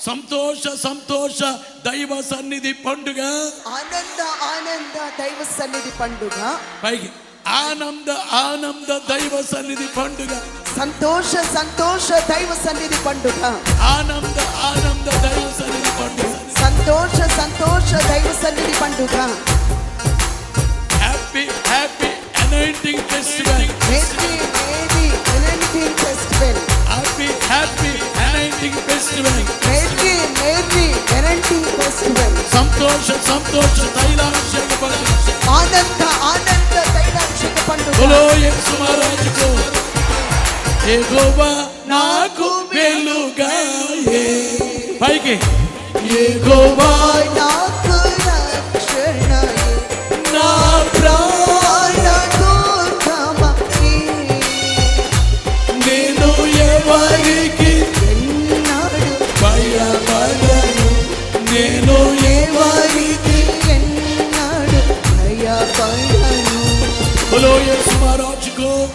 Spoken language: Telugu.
సంతోష సంతోష దైవ సన్నిధి పండుగ. ఆనంద ఆనంద దైవ సన్నిధి పండుగ. పైకి ఆనంద ఆనంద దైవ సన్నిధి పండుగ. సంతోష సంతోష దైవ సన్నిధి పండుగ. ఆనంద ఆనంద దైవ సన్నిధి పండుగ. సంతోష సంతోష దైవ సన్నిధి పండుగ. Happy happy anointing festival. Merry merry anointing festival. Happy happy anointing festival. Merry merry anointing festival. సంతోష సంతోష తైలాభిషేక పండుగ. ఆనంద ఆనంద తైలాభిషేక పండుగ. బోలో యేసు మహారాజుకు. యెహోవా నాకు వెలుగాయే. పైకి యెహోవా నాకు రక్షణయే. నా ప్రాణ దుర్గమయే. నేను ఎవరికి ఎన్నాడు భయపడను. నేను ఎవరికి ఎన్నాడు భయపడను. బోలో యేసు మహారాజుకు.